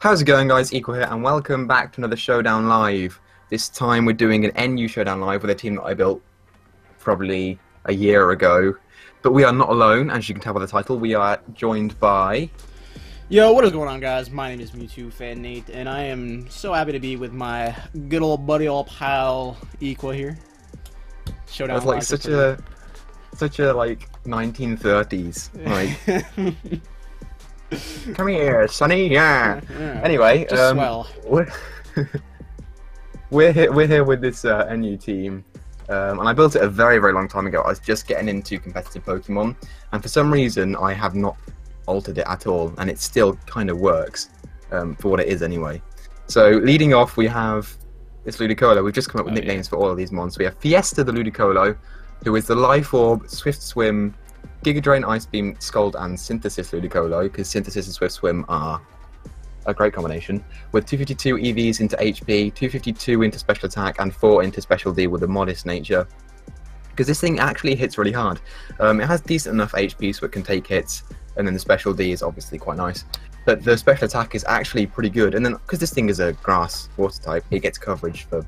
How's it going, guys? Equa here, and welcome back to another Showdown Live. This time we're doing an NU Showdown Live with a team that I built probably a year ago. But we are not alone, as you can tell by the title. We are joined by... Yo, what is going on, guys? My name is Mewtwo Fan Nate, and I am so happy to be with my good old buddy, old pal, Equa here. Showdown That's like Live such a like 1930s like. Come here, Sonny. Yeah. Anyway, just swell. we're here with this NU team, and I built it a very long time ago. I was just getting into competitive Pokemon, and for some reason I have not altered it at all, and it still kind of works for what it is anyway. So leading off, we have this Ludicolo. We've just come up with nicknames for all of these mons. We have Fiesta the Ludicolo, who is the Life Orb, Swift Swim, Giga Drain, Ice Beam, Scald, and Synthesis Ludicolo, because Synthesis and Swift Swim are a great combination, with 252 EVs into HP, 252 into Special Attack, and 4 into Special D with a modest nature. Because this thing actually hits really hard. It has decent enough HP so it can take hits, and then the Special D is obviously quite nice. But the Special Attack is actually pretty good, and then because this thing is a Grass Water type, it gets coverage for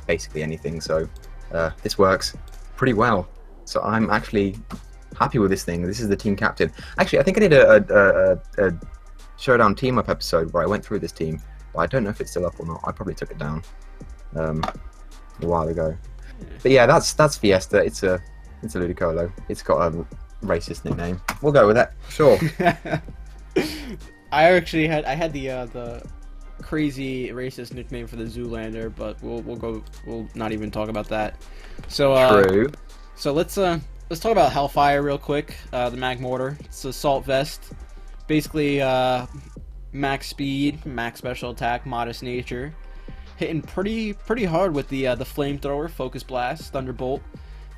basically anything, so this works pretty well. So I'm actually happy with this thing. This is the team captain. Actually, I think I did a Showdown team up episode where I went through this team, but I don't know if it's still up or not. I probably took it down a while ago. But yeah, that's Fiesta. It's a Ludicolo. It's got a racist nickname. We'll go with that. Sure. I had the crazy racist nickname for the Zoolander, but we'll not even talk about that. So True. So let's talk about Hellfire real quick. The Magmortar. It's a Salt Vest. Basically, max speed, max special attack, modest nature. Hitting pretty hard with the Flamethrower, Focus Blast, Thunderbolt,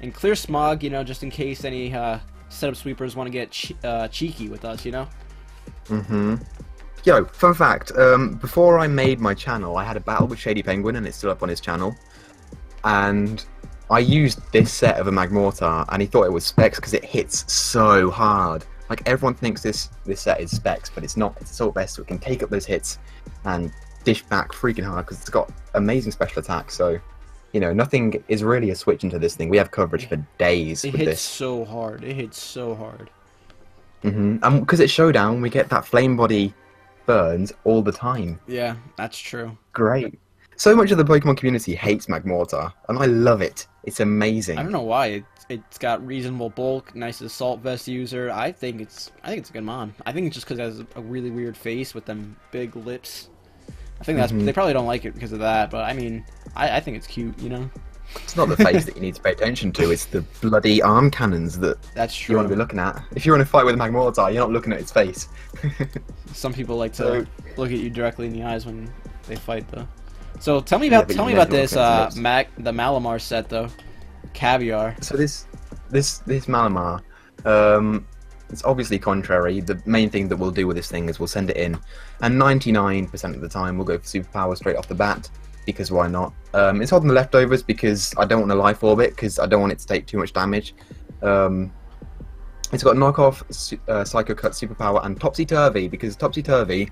and Clear Smog. You know, just in case any setup sweepers want to get cheeky with us. You know. Yo, fun fact. Before I made my channel, I had a battle with Shady Penguin, and it's still up on his channel. And I used this set of a Magmortar, and he thought it was Specs because it hits so hard. Like, everyone thinks this set is Specs, but it's not. It's Assault Vest, so it can take up those hits and dish back freaking hard because it's got amazing special attack. So, you know, nothing is really a switch into this thing. We have coverage for days with this. It hits so hard. It hits so hard. And because it's Showdown, we get that Flame Body burns all the time. Yeah, that's true. Great. So much of the Pokemon community hates Magmortar, and I love it. It's amazing. I don't know why. It's got reasonable bulk, nice Assault Vest user. I think it's a good mon. I think it's just because it has a really weird face with them big lips. I think that's they probably don't like it because of that. But I mean, I think it's cute, you know. It's not the face that you need to pay attention to. It's the bloody arm cannons that's true. You want to be looking at. If you're in a fight with a Magmortar, you're not looking at its face. Some people like to look at you directly in the eyes when they fight, though. So tell me about this the Malamar set though, Caviar. So this Malamar, it's obviously contrary. The main thing that we'll do with this thing is we'll send it in, and 99% of the time we'll go for superpower straight off the bat, because why not? It's holding the leftovers because I don't want to Life Orb it, because I don't want it to take too much damage. It's got knockoff, Psycho Cut, superpower, and Topsy Turvy, because Topsy Turvy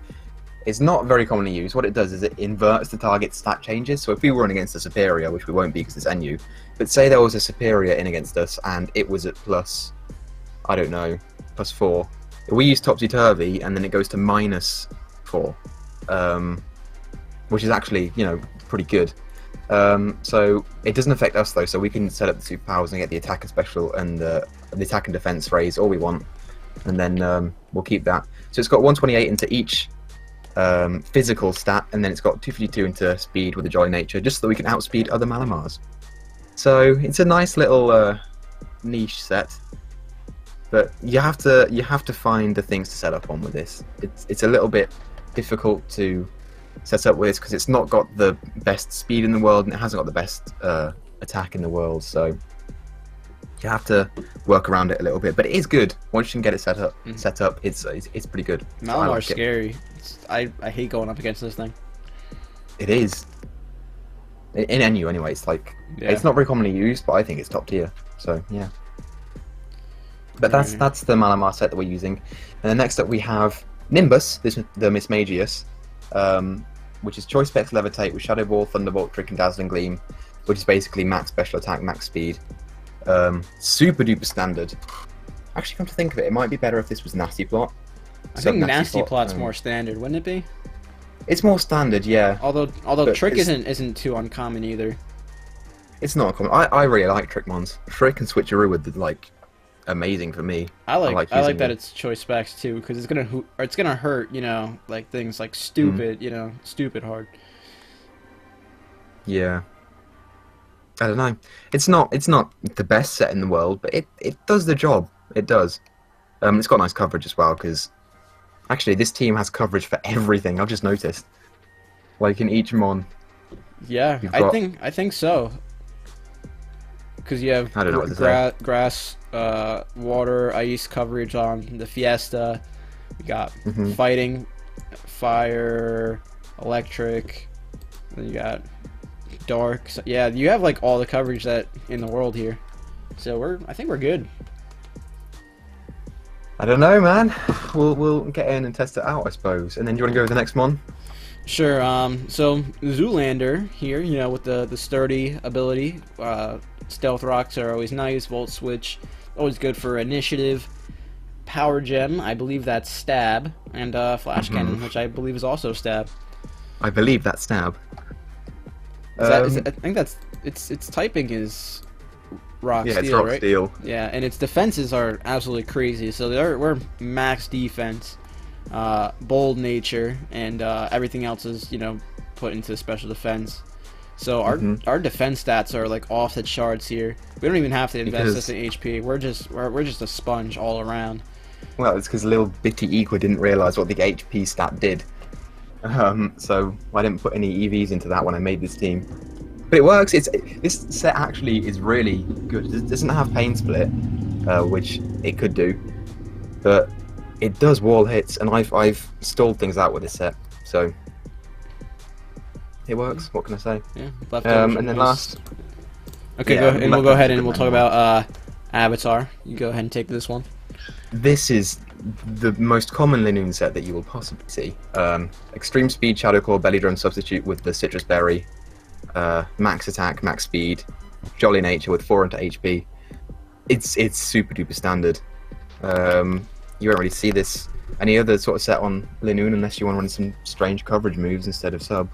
is not very commonly used. What it does is it inverts the target's stat changes. So if we were in against a superior, which we won't be because it's NU, but say there was a superior in against us and it was at plus, I don't know, +4. We use Topsy Turvy and then it goes to -4, which is actually, you know, pretty good. So it doesn't affect us though, so we can set up the superpowers and get the attack and special and the attack and defense raise all we want, and then we'll keep that. So it's got 128 into each physical stat, and then it's got 252 into speed with a Jolly Nature, just so that we can outspeed other Malamars. So it's a nice little niche set, but you have to find the things to set up on with this. It's a little bit difficult to set up with this because it's not got the best speed in the world and it hasn't got the best attack in the world, so you have to work around it a little bit, but it is good once you can get it set up. It's pretty good. Malamar's scary. I hate going up against this thing. It is. In NU anyway, it's like it's not very commonly used, but I think it's top tier. So yeah. But that's the Malamar set that we're using. And then next up we have Nimbus, the Mismagius, which is Choice Specs Levitate with Shadow Ball, Thunderbolt, Trick, and Dazzling Gleam, which is basically max special attack, max speed. Super duper standard. Actually, come to think of it, it might be better if this was Nasty Plot. I think Nasty Plot's more standard, wouldn't it be? It's more standard, yeah. Although Trick isn't too uncommon either. It's not uncommon. I really like Trick Mons. Trick and Switcheroo would like amazing for me. I like that it's choice specs too, because it's gonna hurt, you know, like things like stupid, you know, stupid hard. Yeah. I don't know. It's not the best set in the world, but it does the job. It does. It's got nice coverage as well, because actually this team has coverage for everything. I've just noticed. Like in each mon. Yeah, I think so. Because you have grass, water, ice coverage on the Fiesta. You got fighting, fire, electric. Then you got dark. So, yeah, you have like all the coverage that in the world here. So I think we're good. I don't know, man. We'll get in and test it out, I suppose. And then do you want to go with the next one? Sure. So Zoolander here, you know, with the sturdy ability. Stealth rocks are always nice. Volt switch, always good for initiative. Power gem, I believe that's stab, and flash cannon, which I believe is also stab. I believe that's stab. I think that's its typing is rock steel, it's rock right? steel. Yeah, and its defenses are absolutely crazy. So we're max defense, bold nature, and everything else is, you know, put into special defense. So our defense stats are like off the charts here. We don't even have to invest this in HP. We're just a sponge all around. Well, it's because little bitty Equa didn't realize what the HP stat did. So I didn't put any EVs into that when I made this team. But it works. This set actually is really good. It doesn't have pain split, which it could do, but it does wall hits, and I've stalled things out with this set, so it works. What can I say? Yeah. And then last. Okay, we'll go ahead and we'll talk about Avatar. You go ahead and take this one. This is the most common Linoon set that you will possibly see. Extreme Speed Shadow Claw Belly Drum substitute with the Citrus Berry. Max attack, max speed, jolly nature with 4 into HP. It's super duper standard. You won't really see this any other sort of set on Linoon unless you want to run some strange coverage moves instead of sub,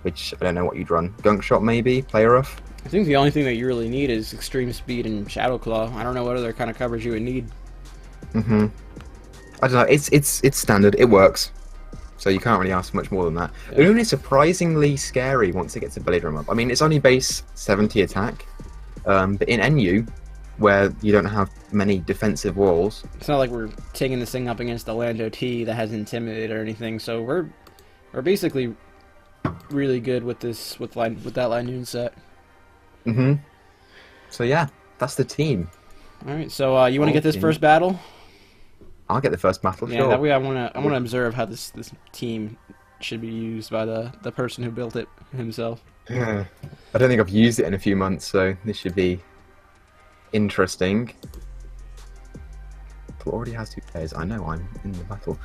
which I don't know what you'd run. Gunk Shot maybe, Play Rough. I think the only thing that you really need is extreme speed and Shadow Claw. I don't know what other kind of coverage you would need. I don't know. It's standard. It works. So you can't really ask for much more than that. Yeah. Linoon is surprisingly scary once it gets a belly drum up. I mean, it's only base 70 attack, but in NU, where you don't have many defensive walls, it's not like we're taking this thing up against the Lando T that has Intimidate or anything. So we're basically really good with that Linoon set. So yeah, that's the team. All right. So you want to get this first battle? I'll get the first battle. Yeah, sure. That way I want to observe how this team should be used by the person who built it himself. Yeah. I don't think I've used it in a few months, so this should be interesting. It already has 2 players. I know I'm in the battle.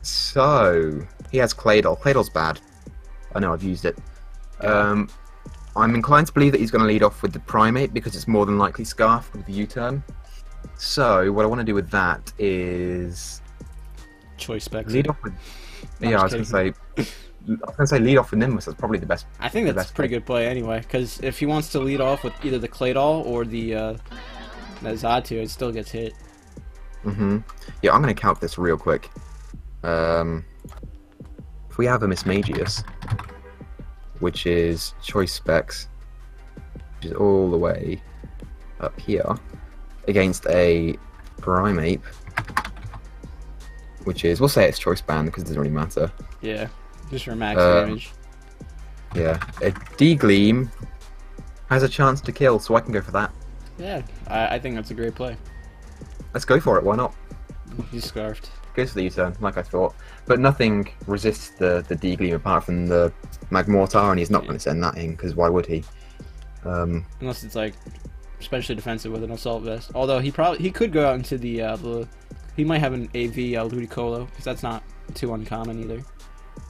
So he has Claydol. Claydol's bad. I know I've used it. I'm inclined to believe that he's going to lead off with the Primate because it's more than likely Scarf with the U-turn. So what I want to do with that is choice specs. Lead off with. Yeah, I was going to say lead off with Nimbus. That's probably the best. I think that's a pretty good play anyway. Because if he wants to lead off with either the Claydol or the Zatu, it still gets hit. Yeah, I'm going to calc this real quick. If we have a Mismagius, which is choice specs, which is all the way up here, against a Primate, which is, we'll say it's choice band because it doesn't really matter. Yeah, just for max damage. Yeah, a D-Gleam has a chance to kill, so I can go for that. Yeah, I think that's a great play. Let's go for it, why not? He's scarfed. Goes for the U-turn, like I thought. But nothing resists the D-Gleam apart from the Magmortar, and he's not going to send that in, because why would he? Unless it's like especially defensive with an assault vest. Although he could go out into the he might have an AV Ludicolo, because that's not too uncommon either.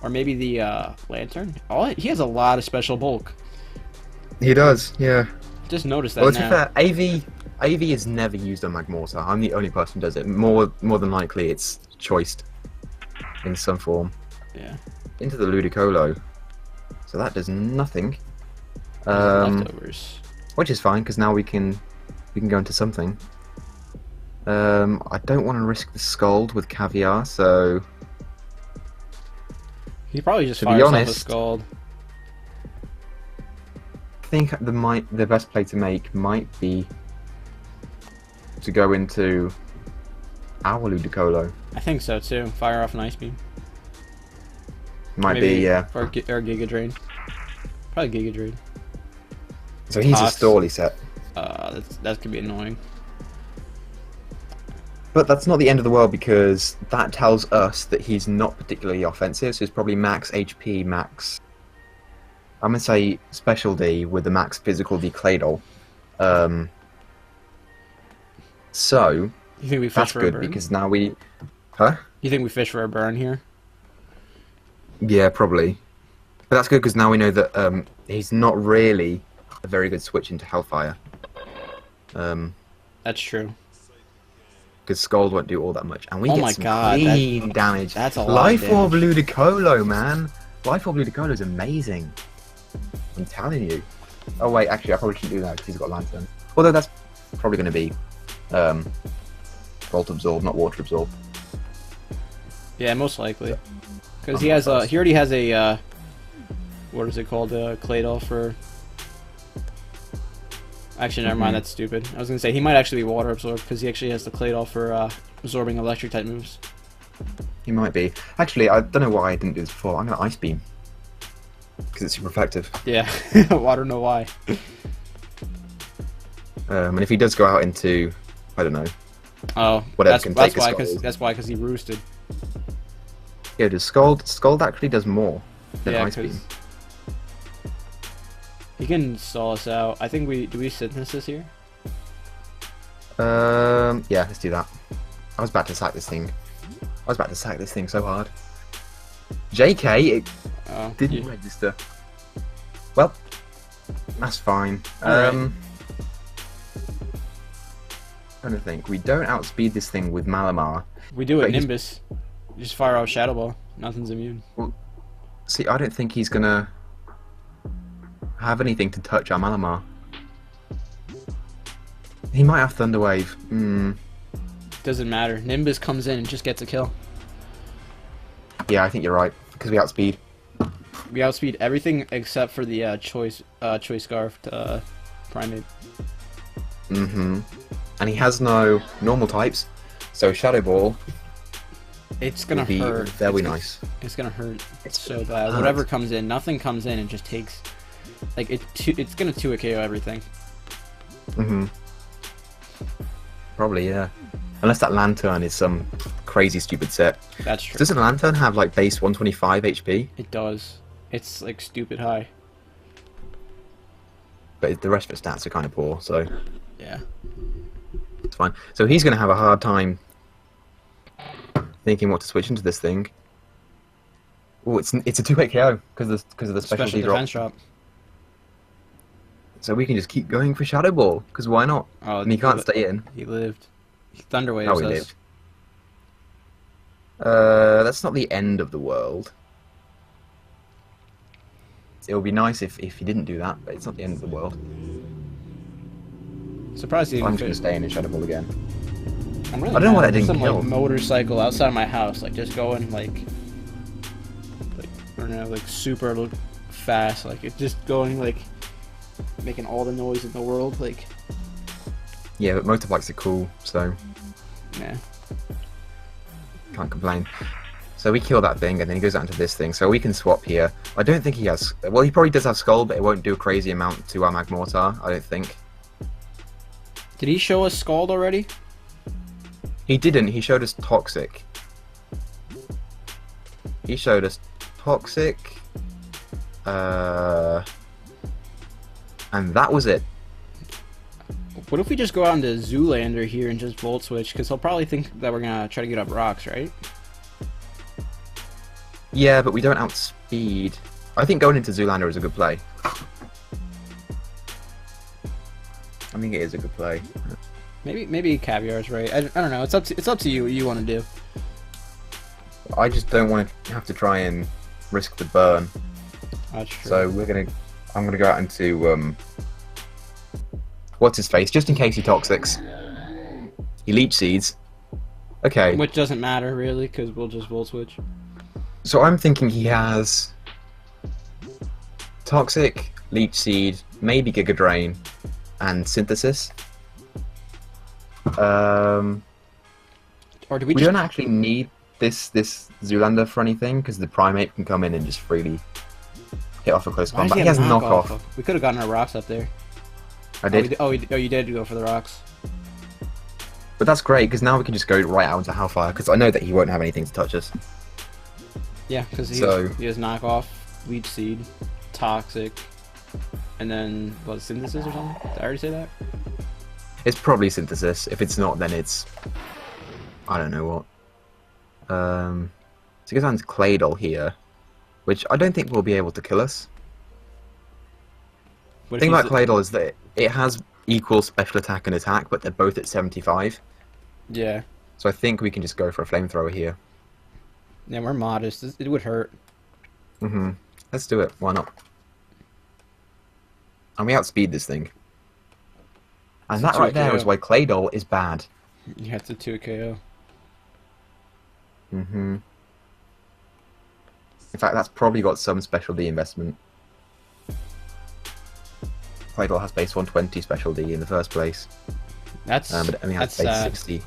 Or maybe the lantern. Oh, he has a lot of special bulk. He does, yeah. Just noticed that Well, to be now. fair, AV is never used on Magmortar. I'm the only person who does it. More than likely, it's choiced in some form. Yeah. Into the Ludicolo. So that does nothing. Leftovers. Which is fine, because now we can go into something. I don't want to risk the Scald with Caviar, so... He probably just To be fires off a honest, Scald. I think the best play to make might be to go into our Ludicolo. I think so too. Fire off an Ice Beam. Might Maybe, be, yeah. Or Giga Drain. Probably Giga Drain. So he's Tox. a Stally set. That could be annoying. But that's not the end of the world, because that tells us that he's not particularly offensive, so it's probably max HP, max... I'm going to say Special D with the max Physical D Claydol. So, You think we fish that's for a good, burn? because now we... Huh? You think we fish for a burn here? Yeah, probably. But that's good, because now we know that he's not really a very good switch into Hellfire. That's true. Because Scald won't do all that much. And we Oh get my some God, clean damage. that's a lot of Life Orb damage. Ludicolo, man. Life Orb Ludicolo is amazing. I'm telling you. Oh wait, actually I probably shouldn't do that because he's got Lantern. Although that's probably going to be Volt Absorb, not Water Absorb. Yeah, most likely. Because he already has a what is it called? Claydol for. Actually, never mind. That's stupid. I was gonna say he might actually be Water Absorb because he actually has the Claydol for absorbing electric type moves. He might be. Actually, I don't know why I didn't do this before. I'm going to Ice Beam. Because it's super effective. Yeah, I don't know why. And if he does go out into, I don't know, Oh, Whatever that's can take a why. Scald. That's why. Because he roosted. yeah, does Scald actually does more than Yeah, Ice Beam. because he can stall us out. I think do we Synthesis here? Yeah, let's do that. I was about to sack this thing. I was about to sack this thing so hard. JK, it Oh, didn't register. Well, that's fine. Alright. Trying to think. We don't outspeed this thing with Malamar. we do it But he's- Nimbus. You just fire off Shadow Ball. Nothing's immune. See, I don't think he's gonna have anything to touch our Malamar. He might have Thunder Wave. Doesn't matter. Nimbus comes in and just gets a kill. Yeah, I think you're right. Because we outspeed. We outspeed everything except for the choice scarf primate. And he has no normal types, so Shadow Ball It's gonna would be hurt. very nice. It's gonna hurt. It's So gonna bad. hurt. Whatever comes in, nothing comes in and just takes. Like it's gonna 2 KO everything. Probably, yeah. Unless that Lantern is some crazy stupid set. That's true. Doesn't Lantern have like base 125 HP? It does. It's like stupid high. But the rest of its stats are kind of poor, so Yeah. it's fine. So he's going to have a hard time thinking what to switch into this thing. Oh, it's a 2-hit KO because of the specialty drop. defense drop. So we can just keep going for Shadow Ball, because why not? Oh, And he can't stay in. He lived. He Thunder Waves Oh, he us. lived. That's not the end of the world. It would be nice if he didn't do that, but it's not the end of the world. Surprised he I'm didn't just fit. going to stay in and Shadow Ball again. I'm really I don't know mad. what I There's didn't some kill. like motorcycle outside my house, like just going like I don't know, like super fast, like it's just going like making all the noise in the world, like Yeah, but motorbikes are cool, so yeah. can't complain. So we kill that thing, and then he goes out into this thing, so we can swap here. I don't think he has... Well, he probably does have Skull, but it won't do a crazy amount to our Magmortar, I don't think. Did he show us Scald already? He didn't, he showed us Toxic. He showed us Toxic... And that was it. What if we just go out into Zoolander here and just Volt Switch? Because he'll probably think that we're gonna try to get up rocks, right? Yeah, but we don't outspeed. I think going into Zoolander is a good play. I think it is a good play. Maybe Caviar's right. I don't know. It's up to you what you want to do. I just don't want to have to try and risk the burn. That's true. So I'm gonna go out into what's his face, just in case he Toxics. He Leech Seeds. Okay. Which doesn't matter really, because we'll just Volt Switch. So I'm thinking he has Toxic, Leech Seed, maybe Giga Drain, and Synthesis. Or do we don't actually need this Zoolander for anything, because the Primate can come in and just freely hit off a close combat. He has knockoff. We could have gotten our rocks up there. I did. Oh, you did go for the rocks. But that's great, because now we can just go right out into Hellfire, because I know that he won't have anything to touch us. Yeah, because he has knockoff, Leech Seed, Toxic, and then what, Synthesis or something? Did I already say that? It's probably Synthesis. If it's not, then it's I don't know what. So he goes down to Claydol here, which I don't think will be able to kill us. The thing about Claydol is that it has equal special attack and attack, but they're both at 75. Yeah. So I think we can just go for a flamethrower here. Yeah, we're modest. It would hurt. Let's do it. Why not? And we outspeed this thing. And that right there is why Claydol is bad. You have to 2 KO. In fact, that's probably got some special D investment. Claydol has base 120 special D in the first place. But it only has that's base 60.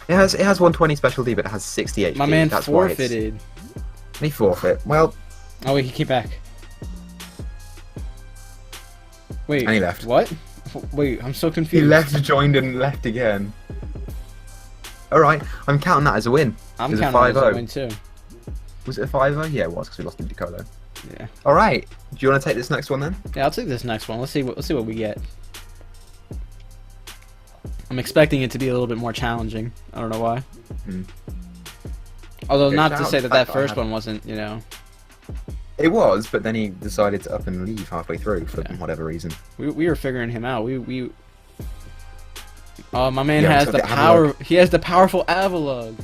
It has 120 special D, but it has 60 HP. My man that's forfeited. He forfeit. Well. Oh wait, he came back. Wait. And he left. What? Wait, I'm so confused. He left, joined, and left again. All right, I'm counting that as a win. I'm counting that as a win too. Was it a 5-0? Yeah, it was, because we lost to Dakota. Yeah. All right. Do you want to take this next one then? Yeah, I'll take this next one. Let's see what we get. I'm expecting it to be a little bit more challenging. I don't know why. Although not to say that first one wasn't, you know. It was, but then he decided to up and leave halfway through for whatever reason. We were figuring him out. Oh, my man has the power. He has the powerful Avalug.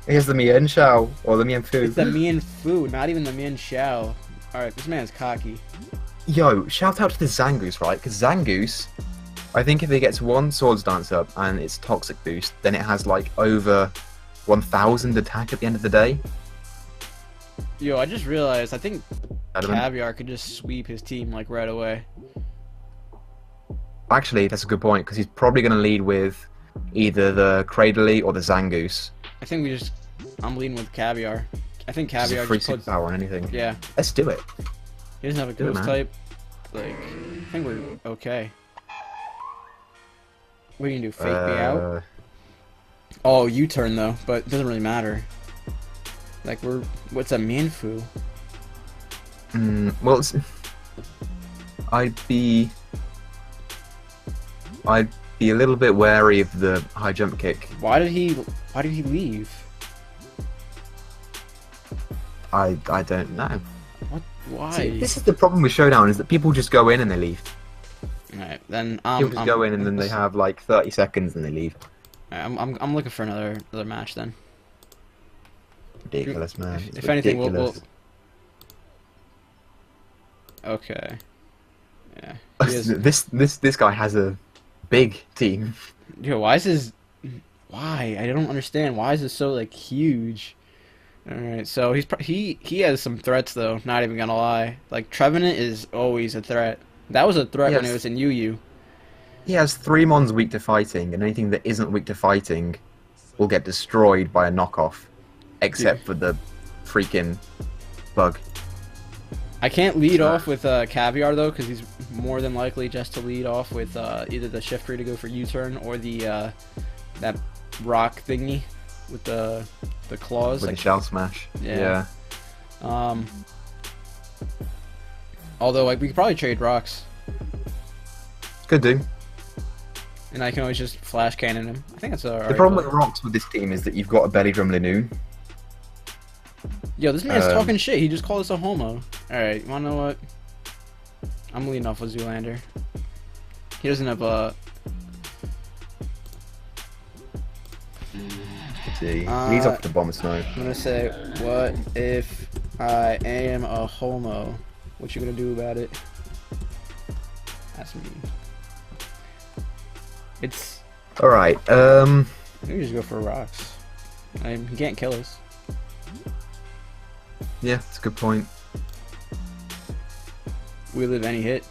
He has the Mian Shao, or the Mian Fu. It's the Mian Fu, not even the Mian Shao. Alright, this man's cocky. Yo, shout out to the Zangoose, right? Because Zangoose, I think if it gets one Swords Dance up and its Toxic boost, then it has like over 1000 attack at the end of the day. Yo, I just realized, I think Caviar could just sweep his team like right away. Actually, that's a good point, because he's probably going to lead with either the Cradley or the Zangoose. I think I'm leading with Caviar. I think Caviar free just puts power on anything. Yeah. Let's do it. He doesn't have a ghost type. Like, I think we're okay. What are you gonna do? Fake me out? Oh, U-turn though, but it doesn't really matter. Like what's a Minfu? Well, I'd be a little bit wary of the high jump kick. Why did he leave? I don't know. What? Why? See, this is the problem with Showdown, is that people just go in and they leave. Alright, then people just go in and then they have like 30 seconds and they leave. I'm looking for another match then. Ridiculous, man. If anything, we'll. Okay. Yeah. This guy has a big team. Yo, why is his? Why? I don't understand. Why is this so like huge? All right, so he has some threats though. Not even gonna lie. Like Trevenant is always a threat. That was a threat when it was in UU. He has 3 mons weak to fighting, and anything that isn't weak to fighting will get destroyed by a knockoff, except for the freaking bug. I can't lead off with Caviar though, because he's more than likely just to lead off with either the shift tree to go for U-turn or the that rock thingy with the claws. With the shell smash. Yeah. Although like we could probably trade rocks. Could do. And I can always just flash cannon him. I think that's the problem with rocks with this team is that you've got a belly drum Linoon. Yo, this man's talking shit. He just called us a homo. Alright, you wanna know what? I'm leading off with Zoolander. He doesn't have a... Let's see. He's off the bomb snow. I'm gonna say, what if I am a homo? What you gonna do about it? That's me. It's... Alright, We can just go for rocks. I mean, he can't kill us. yeah, that's a good point. We live any hit.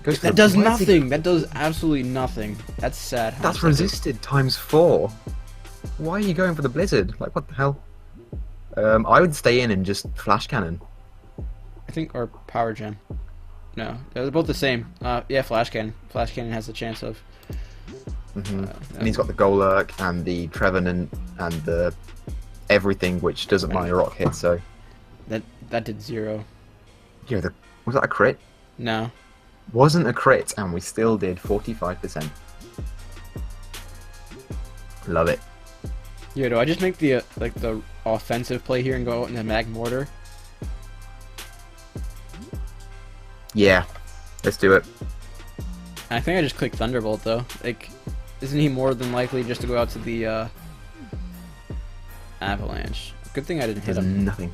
Goes for That the- does why is he- nothing. That does absolutely nothing. That's sad. how That's much that does. resisted times 4. Why are you going for the blizzard? Like, what the hell? I would stay in and just flash cannon. I think, or power gem. No, they're both the same. Yeah, flash cannon. Flash cannon has a chance of. And he's got the Golurk and the Trevenant and the everything which doesn't mind a rock hit, so... That did 0. Yeah, was that a crit? No. Wasn't a crit, and we still did 45%. Love it. Yo, do I just make the like the offensive play here and go out into mag mortar? Yeah, let's do it. I think I just clicked Thunderbolt though. Like, isn't he more than likely just to go out to the Avalanche? Good thing I didn't hit There's him. nothing.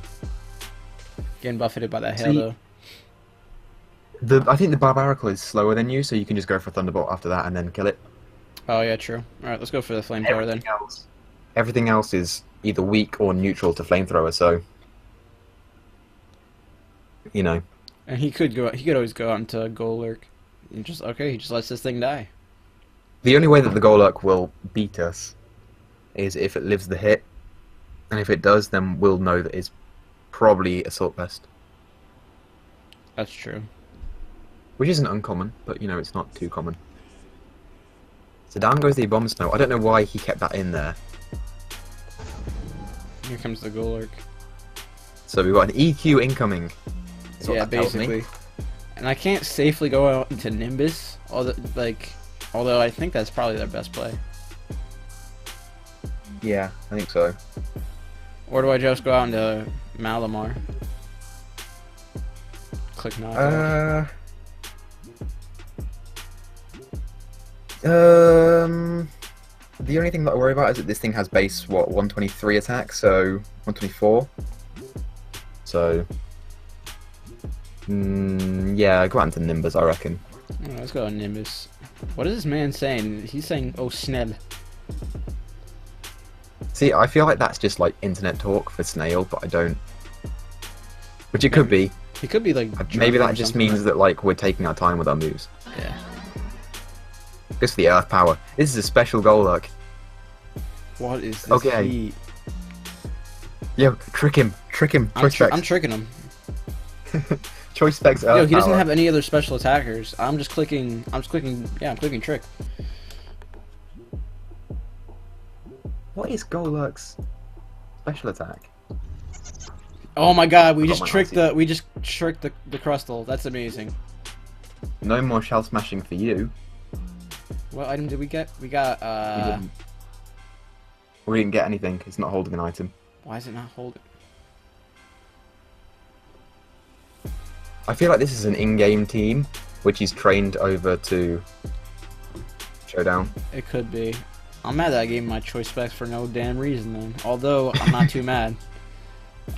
Getting buffeted by that hail See, though. I think the Barbarical is slower than you, so you can just go for Thunderbolt after that and then kill it. Oh yeah, true. All right, let's go for the flamethrower then. Everything else is either weak or neutral to Flamethrower, so... You know. And he could go. He could always go out into Golurk. And just okay. He just lets this thing die. The only way that the Golurk will beat us is if it lives the hit. And if it does, then we'll know that it's probably Assault Vest. That's true. Which isn't uncommon, but you know, it's not too common. So down goes the Bomb Snow. I don't know why he kept that in there. Here comes the Golurk. So we've got an EQ incoming. That's what Yeah, that tells me. basically. And I can't safely go out into Nimbus. Although I think that's probably their best play. Yeah, I think so. Or do I just go out into Malamar? Click knockoff. The only thing that I worry about is that this thing has base, 123 attack, so 124. So, yeah, go out into Nimbus, I reckon. Oh, let's go on Nimbus. What is this man saying? He's saying, "Oh, Sneb." See, I feel like that's just like internet talk for Snail, but I don't. Which it could be. He could be like. Maybe drunk or that just something. means that like we're taking our time with our moves. Yeah. Goes for the Earth Power. This is a special Golurk. What is this Okay. heat? Yo, trick him, I'm Choice tricking him. Specs. Choice Specs Earth Yo, he doesn't Power. have any other special attackers. I'm clicking. Yeah, I'm clicking trick. What is Golurk's special attack? Oh my God, we Forgot just my tricked icy. the Crustal. That's amazing. No more shell smashing for you. What item did we get? We got We didn't get anything. It's not holding an item. Why is it not holding? I feel like this is an in-game team, which is trained over to Showdown. It could be. I'm mad that I gave him my choice specs for no damn reason then. Although I'm not too mad.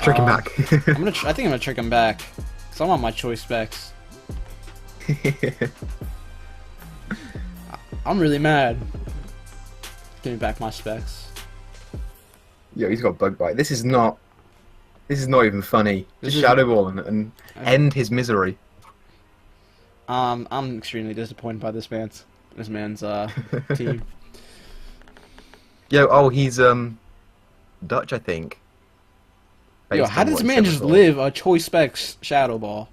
Trick him back. I think I'm gonna trick him back. Cause I want my choice specs. I'm really mad. Give me back my specs. Yo, he's got Bug Bite. This is not even funny. This Just is- Shadow Ball and end his misery. I'm extremely disappointed by this man's team. Yo, oh, he's Dutch, I think. Yo, Based how on did what this he man said just before. live a choice specs Shadow Ball?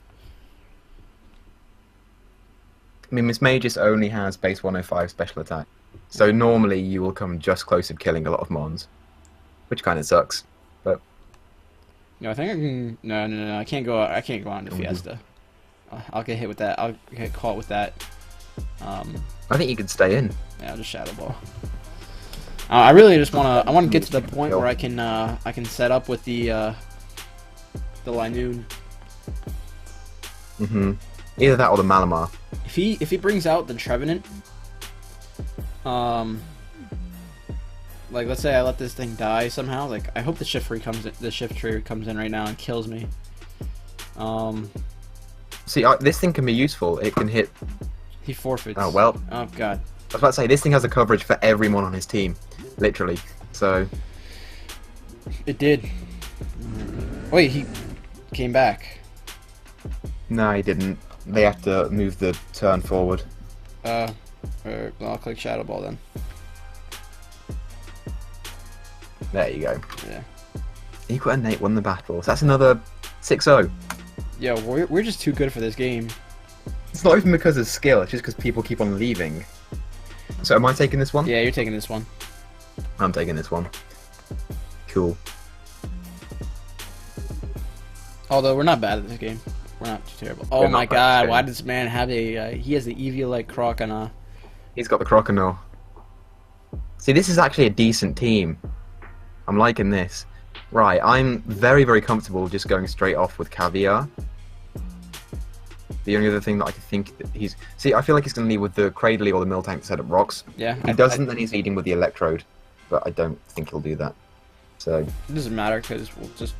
I mean, Miss Magus only has base 105 special attack, so normally you will come just close of killing a lot of Mons, which kind of sucks. But No, I think I can. No. I can't go. I can't go on to Fiesta. I'll get hit with that. I'll get caught with that. I think you could stay in. Yeah, I'll just Shadow Ball. I really just I want to get to the point where I can set up with the Linoon. Either that or the Malamar. If he brings out the Trevenant, like let's say I let this thing die somehow, like I hope the shift tree comes in right now and kills me. See, this thing can be useful. It can hit. He forfeits. Oh well. Oh god. I was about to say, this thing has a coverage for everyone on his team, literally. So. It did. Wait, he came back. No, he didn't. They have to move the turn forward. I'll click Shadow Ball then. There you go. Yeah. Equa and Nate won the battle. So that's another 6-0. Yeah, we're just too good for this game. It's not even because of skill, it's just because people keep on leaving. So am I taking this one? Yeah, you're taking this one. I'm taking this one. Cool. Although we're not bad at this game. We're not too terrible. Oh my god, why does this man have a... he has the Eevee-like Crocodile. He's got the Crocodile. See, this is actually a decent team. I'm liking this. Right, I'm very, very comfortable just going straight off with Caviar. The only other thing that I could think that he's... See, I feel like he's going to lead with the Cradley or the Miltank to set up rocks. Yeah. If he doesn't, then he's leading with the Electrode. But I don't think he'll do that. So... It doesn't matter, because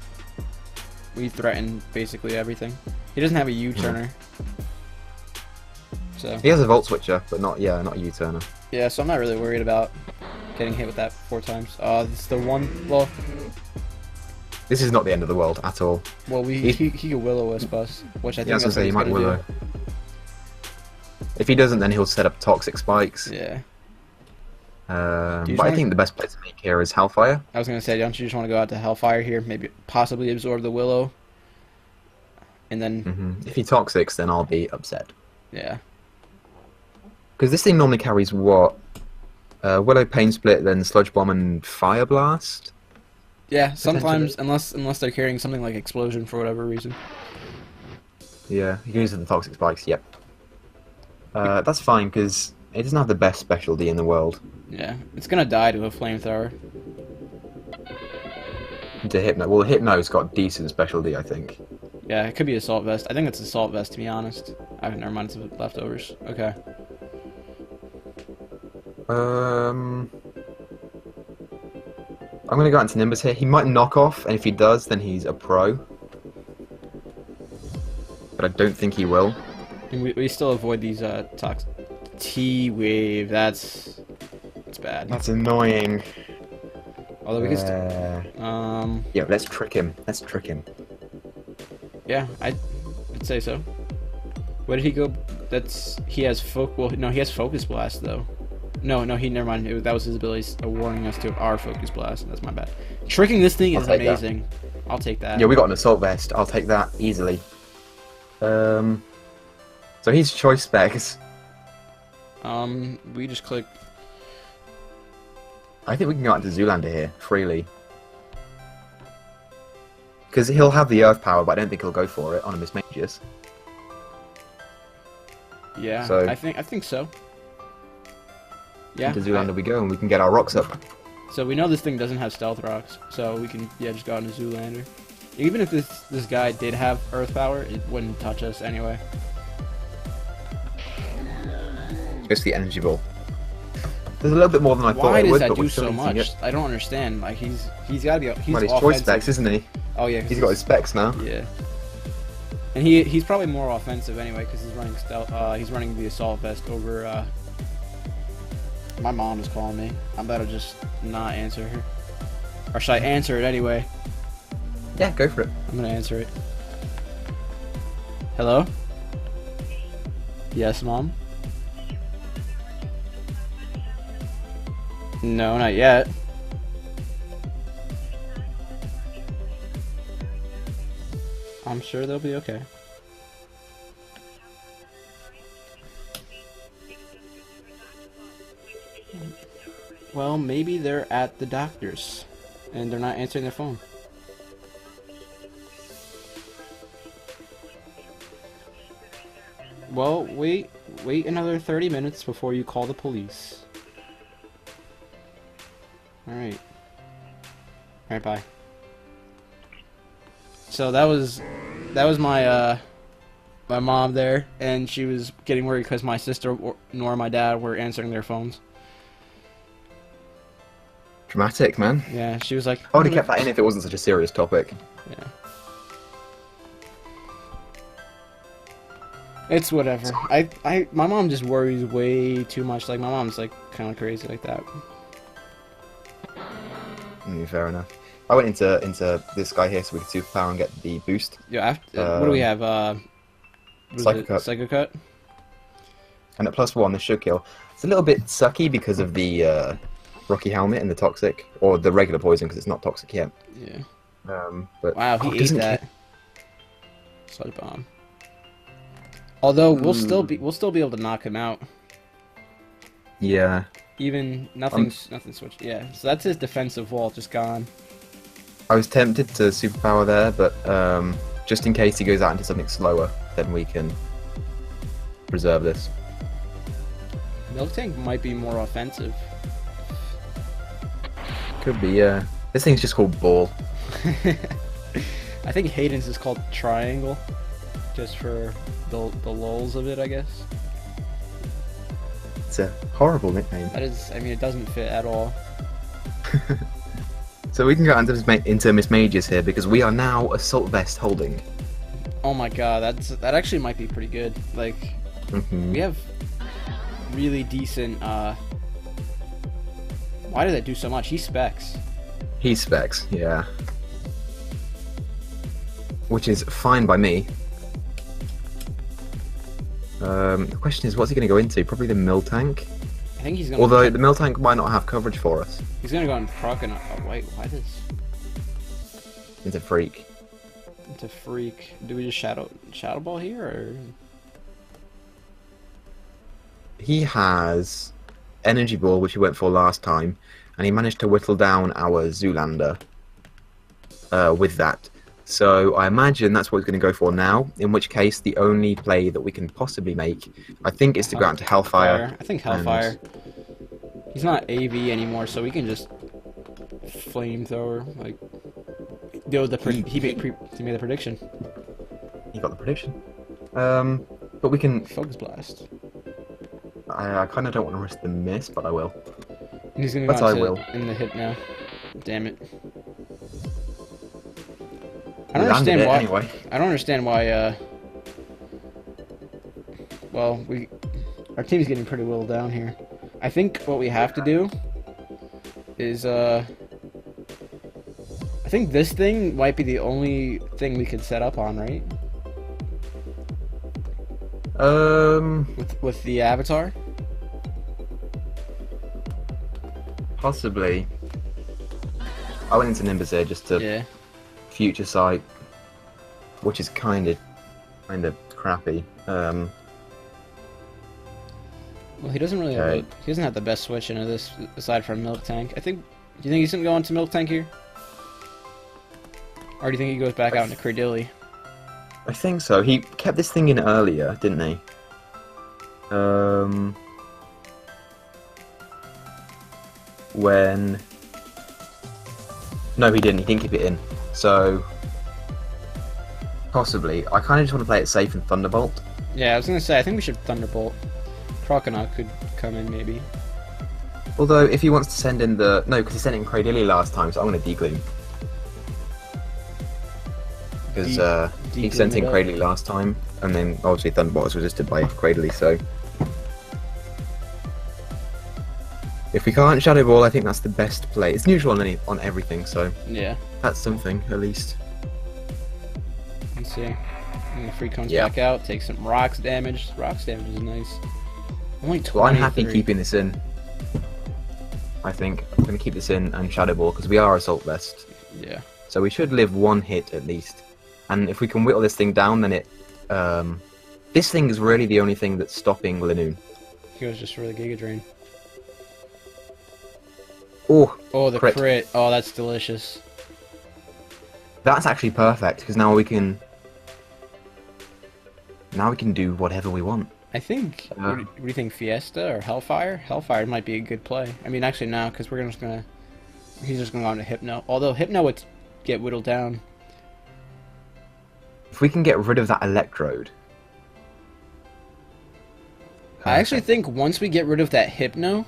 we threaten basically everything. He doesn't have a U-turner. So... He has a Volt Switcher, but not a U-turner. Yeah, so I'm not really worried about getting hit with that 4 times. It's the one... Well... This is not the end of the world at all. Well, he could Will-O-Wisp us, which I think that's what he might Willow. Do. If he doesn't, then he'll set up Toxic Spikes. Yeah. But I think the best play to make here is Hellfire. I was going to say, don't you just want to go out to Hellfire here? Maybe possibly absorb the Willow. And then... If he Toxics, then I'll be upset. Yeah. Because this thing normally carries what? Willow, Pain Split, then Sludge Bomb and Fire Blast? Yeah, sometimes, unless they're carrying something like Explosion for whatever reason. Yeah, you can use the Toxic Spikes, yep. That's fine, because it doesn't have the best specialty in the world. Yeah, it's gonna die to a Flamethrower. To Hypno. Well, Hypno's got decent specialty, I think. Yeah, it could be Assault Vest. I think it's Assault Vest, to be honest. Never mind, it's leftovers. Okay. I'm going to go into Nimbus here. He might knock off, and if he does, then he's a pro. But I don't think he will. And we still avoid these T-Wave. That's bad. That's annoying. Although we can yeah, let's trick him. Let's trick him. Yeah, I'd say so. Where did he go? He has Well, no, he has Focus Blast though. No, never mind. That was his ability warning us to our Focus Blast. That's my bad. Tricking this thing is amazing. I'll take that. Yeah, we got an Assault Vest. I'll take that easily. So he's Choice Specs. We just click. I think we can go out to Zoolander here freely. Because he'll have the Earth Power, but I don't think he'll go for it on a Miss Magus. Yeah, so, I think so. Yeah. Into Zoolander we go, and we can get our rocks up. So we know this thing doesn't have Stealth Rocks, so we can just go out into Zoolander. Even if this guy did have Earth Power, it wouldn't touch us anyway. It's the Energy Ball. There's a little bit more than I thought it would, but why does that do so much? I don't understand. Like he's got to be. He's Choice Specs, isn't he? Oh yeah. He's got his specs now. Yeah. And he's probably more offensive anyway because he's running stealth. He's running the Assault Vest over. My mom is calling me. I better just not answer her. Or should I answer it anyway? Yeah, go for it. I'm gonna answer it. Hello? Yes, Mom? No, not yet. I'm sure they'll be okay. Well, maybe they're at the doctor's and they're not answering their phone. Well, wait another 30 minutes before you call the police. Alright. Alright, bye. So that was my my mom there, and she was getting worried because my sister nor my dad were answering their phones. Dramatic, man. Yeah, she was like, I would have kept that in if it wasn't such a serious topic. yeah. It's whatever. My mom just worries way too much. Like, my mom's like kind of crazy like that. Fair enough. I went into this guy here so we could superpower and get the boost. Yeah. What do we have? Psycho Cut. Psycho Cut. And at +1, this should kill. It's a little bit sucky because of the Rocky Helmet and the toxic, or the regular poison because it's not toxic yet. Yeah. But wow, he ate that. Sludge bomb. Although we'll still be able to knock him out. Yeah. Even nothing switched. Yeah. So that's his defensive wall just gone. I was tempted to superpower there, but just in case he goes out into something slower, then we can preserve this. Milk Tank might be more offensive. Could be, yeah. This thing's just called Ball. I think Hayden's is called Triangle, just for the lulz of it, I guess. It's a horrible nickname. That is, I mean, it doesn't fit at all. So we can go into Miss Mages here because we are now Assault Vest holding. Oh my god, that actually might be pretty good. Like, we have really decent. Why did that do so much? He specs. He specs, yeah. Which is fine by me. The question is, what's he going to go into? Probably the Mill Tank. I think he's going. Although the Mill Tank might not have coverage for us. He's going to go in Crocodile. Oh wait, why this? Into Freak. Into Freak. Do we just Shadow Ball here, or? He has Energy Ball, which he went for last time, and he managed to whittle down our Zoolander with that. So I imagine that's what he's going to go for now, in which case the only play that we can possibly make, I think, is to go out to Hellfire. I think Hellfire. He's not AV anymore, so we can just Flamethrower. Like, he made the prediction. He got the prediction. But we can... Focus Blast. I kind of don't want to risk the miss, but I will. And he's going to go in the hit now. Damn it. I don't understand why. Anyway. I don't understand why. Well, our team's getting pretty well down here. I think what we have to do is I think this thing might be the only thing we could set up on, right? With the avatar. Possibly. I went into Nimbus here just to future sight, which is kind of crappy. Well, he doesn't really he doesn't have the best switch into this aside from Milk Tank. Do you think he's gonna go into Milk Tank here, or do you think he goes back out into Cradilly? I think so. He kept this thing in earlier, didn't he? When... No, he didn't. He didn't keep it in. So... Possibly. I kind of just want to play it safe and Thunderbolt. Yeah, I was going to say, I think we should Thunderbolt. Crocodile could come in, maybe. Although, if he wants to send in the... No, because he sent in Cradilly last time, so I'm going to Degloom. Because he sent in Cradilly last time, and then obviously Thunderbolt was resisted by Cradilly, so... If we can't Shadow Ball, I think that's the best play. It's neutral on everything, so... Yeah. That's something, at least. Let's see. And the Freak comes back out, takes some Rocks damage. Rocks damage is nice. Only 20. Well, I'm happy keeping this in. I think. I'm going to keep this in and Shadow Ball, because we are Assault Vest. Yeah. So we should live one hit, at least. And if we can whittle this thing down, then it... this thing is really the only thing that's stopping Linoon. He goes just for the Giga Drain. Oh, the crit. Oh, that's delicious. That's actually perfect, because now we can do whatever we want. I think, what do you think, Fiesta or Hellfire? Hellfire might be a good play. I mean, actually, no, because we're just going to He's just gonna go on to Hypno. Although Hypno would get whittled down. If we can get rid of that Electrode. I actually think once we get rid of that Hypno,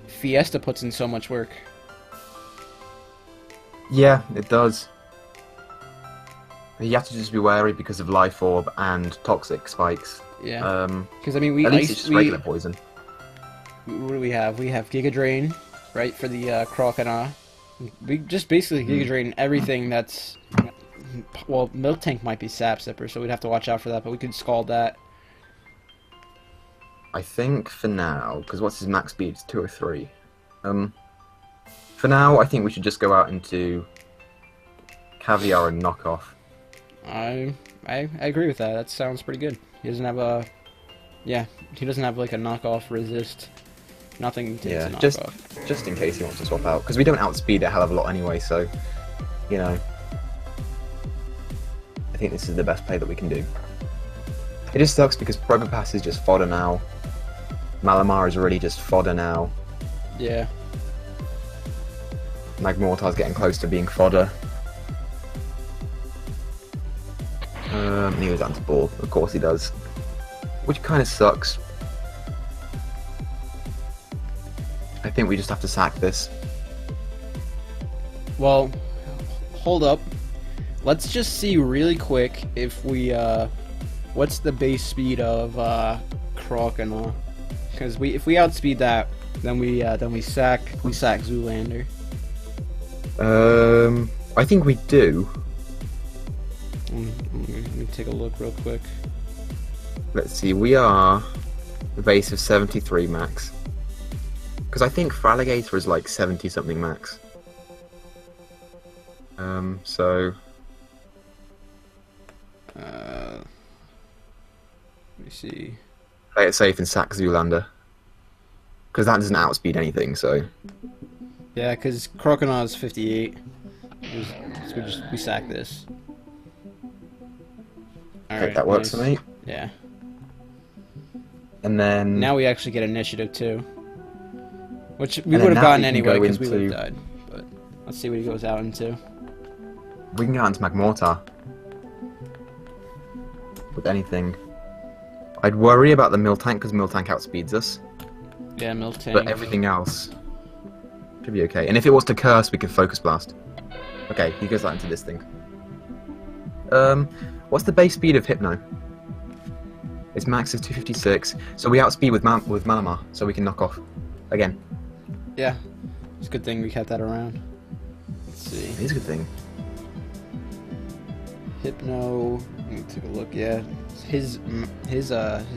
Fiesta puts in so much work. Yeah, it does. You have to just be wary because of Life Orb and Toxic Spikes. Yeah. Because I mean, we at least it's just regular poison. What do we have? We have Giga Drain, right, for the Croconaw. We just basically Giga Drain everything that's... Well, Milk Tank might be Sap Sipper, so we'd have to watch out for that, but we could Scald that. I think for now, because what's his max speed? It's 203. For now, I think we should just go out into Caviar and knock off. I agree with that. That sounds pretty good. He doesn't have a... Yeah, he doesn't have like a knockoff resist. Nothing takes a knockoff. Just in case he wants to swap out. Because we don't outspeed a hell of a lot anyway, so... You know... I think this is the best play that we can do. It just sucks because Probopass is just fodder now. Malamar is really just fodder now. Yeah. Magmortar's getting close to being fodder. He goes down to Ball. Of course he does. Which kind of sucks. I think we just have to sack this. Well, hold up. Let's just see really quick if we, what's the base speed of, Croconaw? Because if we outspeed that, then we sack Zoolander. I think we do. Let me take a look real quick. Let's see, we are the base of 73 max. Because I think Fraligator is like 70 something max. So... let me see. Play it safe and sack Zoolander. Because that doesn't outspeed anything, so... Yeah, because Croconaw is 58. So we sack this. Okay, that works for me. Yeah. And then... Now we actually get initiative too. Which we would have gotten anyway because we would have died. But let's see what he goes out into. We can go out into Magmortar. With anything. I'd worry about the Miltank because Miltank outspeeds us. Yeah, Miltank. But everything else should be okay. And if it was to curse, we could Focus Blast. Okay, he goes out into this thing. What's the base speed of Hypno? Its max is 256, so we outspeed with Malamar, so we can knock off again. Yeah, it's a good thing we kept that around. Let's see. It is a good thing. Hypno. Let me take a look. Yeah, his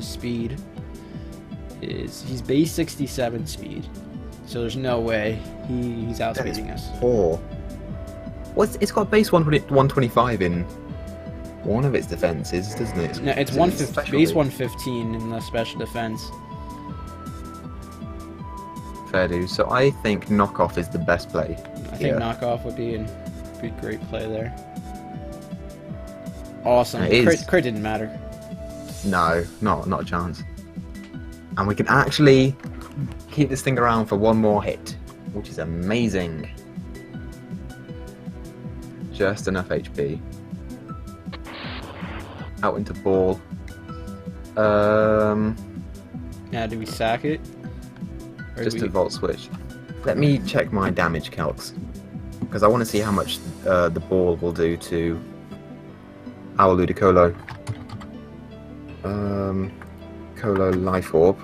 speed is he's base 67 speed, so there's no way he's outspeeding us. Poor. Well, it's got base 125 in one of its defenses, doesn't it? No, it's base 115 in the special defense. Fair dues. So I think knockoff is the best play. I think knockoff would be a great play there. Awesome. Crit didn't matter. No, not a chance. And we can actually keep this thing around for one more hit, which is amazing. Just enough HP. Out into Ball. Yeah, do we sack it? Or Just a Volt Switch. Let me check my damage calcs. Because I want to see how much the Ball will do to our Ludicolo. Colo Life Orb.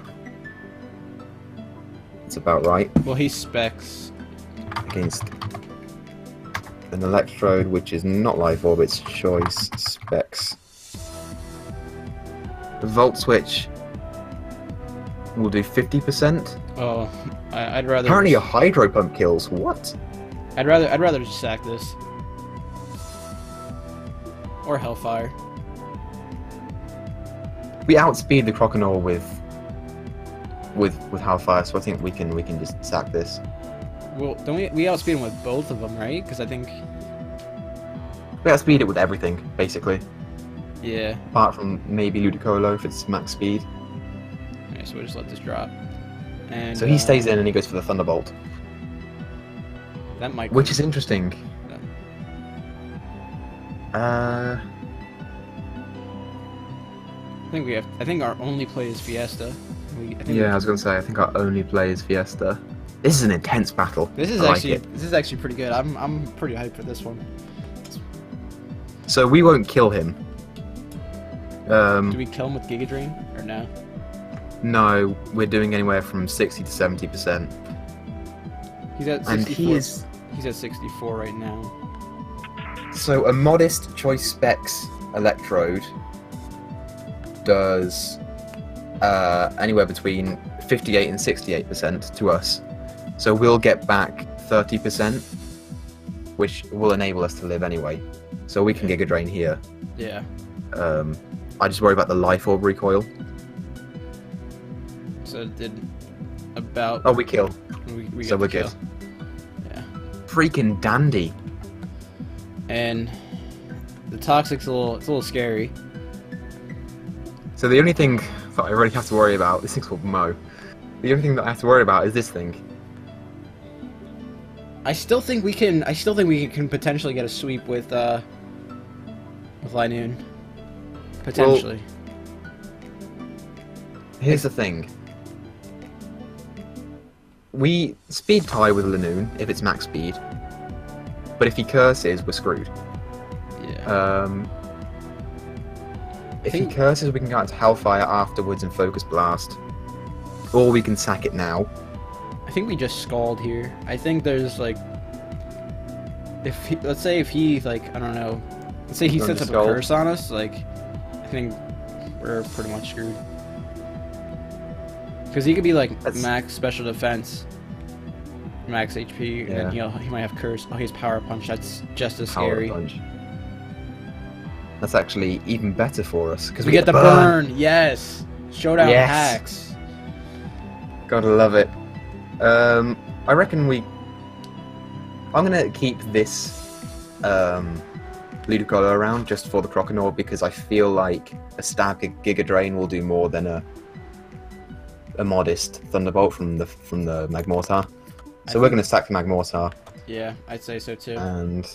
That's about right. Well, he specs Against an Electrode, which is not Life Orb, it's Choice Specs. The Volt Switch will do 50%. Oh, I'd rather. Apparently, a Hydro Pump kills. What? I'd rather just sack this. Or Hellfire. We outspeed the Croconaw with Hellfire, so I think we can just sack this. Well, don't we outspeed him with both of them, right? Because I think We outspeed it with everything, basically. yeah. Apart from maybe Ludicolo if it's max speed. Okay, so we'll just let this drop. And So he stays in and he goes for the Thunderbolt. That might. Which is interesting. I think our only play is Fiesta. I was gonna say I think our only play is Fiesta. This is an intense battle. This is actually pretty good. I'm pretty hyped for this one. So we won't kill him. Do we kill him with Giga Drain or no? No, we're doing anywhere from 60 to 70%. He's at 64. And he's at 64 right now. So a modest choice specs electrode does anywhere between 58 and 68% to us. So we'll get back 30%, which will enable us to live anyway. So we can Giga Drain here. Yeah. I just worry about the life orb recoil. So it did about... Oh, we kill. We so we're kill. good. Yeah. Freaking dandy. And the Toxic's a little scary. So the only thing that I really have to worry about, this thing's called Mo. The only thing that I have to worry about is this thing. I still think we can potentially get a sweep with Linoon. Potentially. Well, here's the thing. We speed tie with Linoon if it's max speed. But if he curses, we're screwed. Yeah. If he curses, we can go out to Hellfire afterwards and Focus Blast. Or we can sack it now. I think we just Scald here. I think there's like... let's say if he, like, I don't know... Let's say he sets up a curse on us, like... I think we're pretty much screwed. Because he could be like max special defense, max HP, and then he might have curse. Oh, he has power punch. That's just as scary. Power punch. That's actually even better for us because we get the burn. Yes, showdown hacks. Gotta love it. I reckon I'm gonna keep this Ludicolo around just for the Croconaw because I feel like a stab Giga Drain will do more than a modest Thunderbolt from the Magmortar. So we're going to sack the Magmortar. Yeah, I'd say so too. And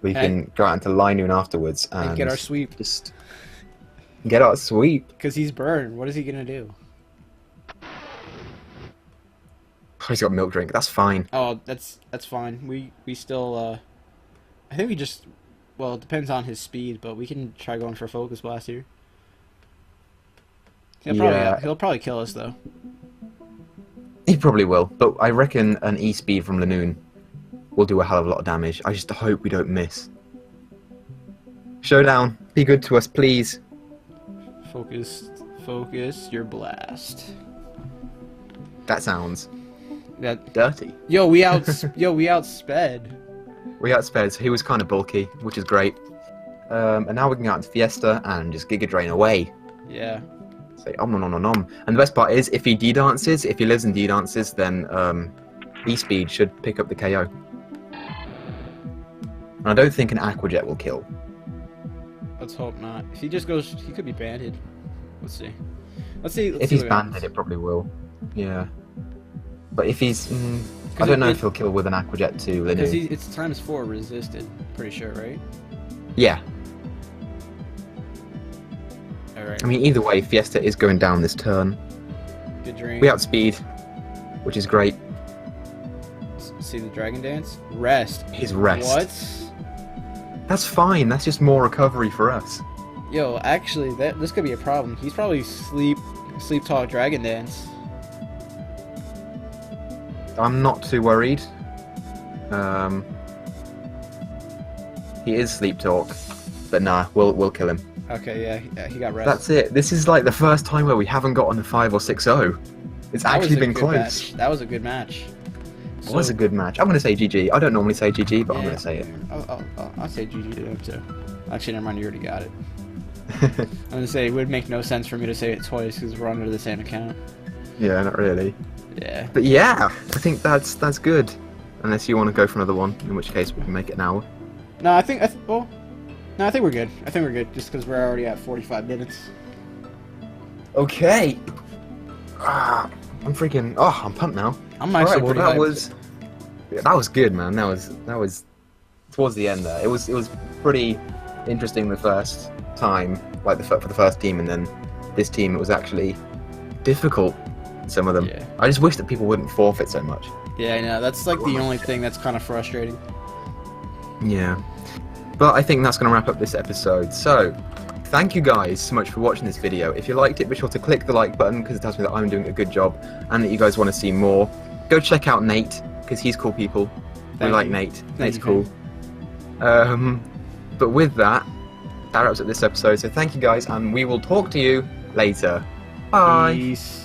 we can go out into Linoon afterwards and get our sweep. Just get our sweep. Because he's burned. What is he going to do? Oh, he's got Milk Drink. That's fine. Oh, that's fine. We still I think we just, well, it depends on his speed, but we can try going for Focus Blast here. He'll probably kill us though. He probably will, but I reckon an E-Speed from Linoon will do a hell of a lot of damage. I just hope we don't miss. Showdown, be good to us, please. Focus your blast. That sounds dirty. Yo, we outsped. We outsped, so he was kind of bulky, which is great. And now we can go out into Fiesta and just Giga Drain away. Yeah. Say om nom nom nom. And the best part is, if he D-dances, if he lives and D-dances, then E-Speed should pick up the KO. And I don't think an Aqua Jet will kill. Let's hope not. If he just goes, he could be banded. Let's see. If he's banded, it probably will. Yeah. But if he's... I don't know if he'll kill with an Aqua Jet too. Because it's ×4 resisted, pretty sure, right? Yeah. Alright. I mean, either way, Fiesta is going down this turn. Good drain. We outspeed, which is great. See the Dragon Dance? Rest. His rest. What? That's fine. That's just more recovery for us. Yo, actually, this could be a problem. He's probably sleep talk Dragon Dance. I'm not too worried. He is sleep talk, but nah, we'll kill him. Okay, yeah, he got rest. That's it. This is like the first time where we haven't gotten a 5 or 6-0. It's actually been close. Match. That was a good match. It was a good match. I'm going to say GG. I don't normally say GG, but I'm going to say it. I'll say GG too. Actually, never mind, you already got it. I'm going to say it would make no sense for me to say it twice because we're under the same account. Yeah, not really. Yeah. But yeah, I think that's good. Unless you want to go for another one, in which case we can make it an hour. No, I think we're good. I think we're good, just because we're already at 45 minutes. Okay. I'm freaking... Oh, I'm pumped now. I'm actually that That was good, man. That was towards the end there. It was pretty interesting the first time, like for the first team, and then this team it was actually difficult. Some of them. Yeah. I just wish that people wouldn't forfeit so much. Yeah, I know. That's like the only thing that's kind of frustrating. Yeah. But I think that's going to wrap up this episode. So, thank you guys so much for watching this video. If you liked it, be sure to click the like button because it tells me that I'm doing a good job and that you guys want to see more. Go check out Nate because he's cool people. We like Nate. Nate's cool. But with that wraps up this episode. So thank you guys and we will talk to you later. Bye. Peace.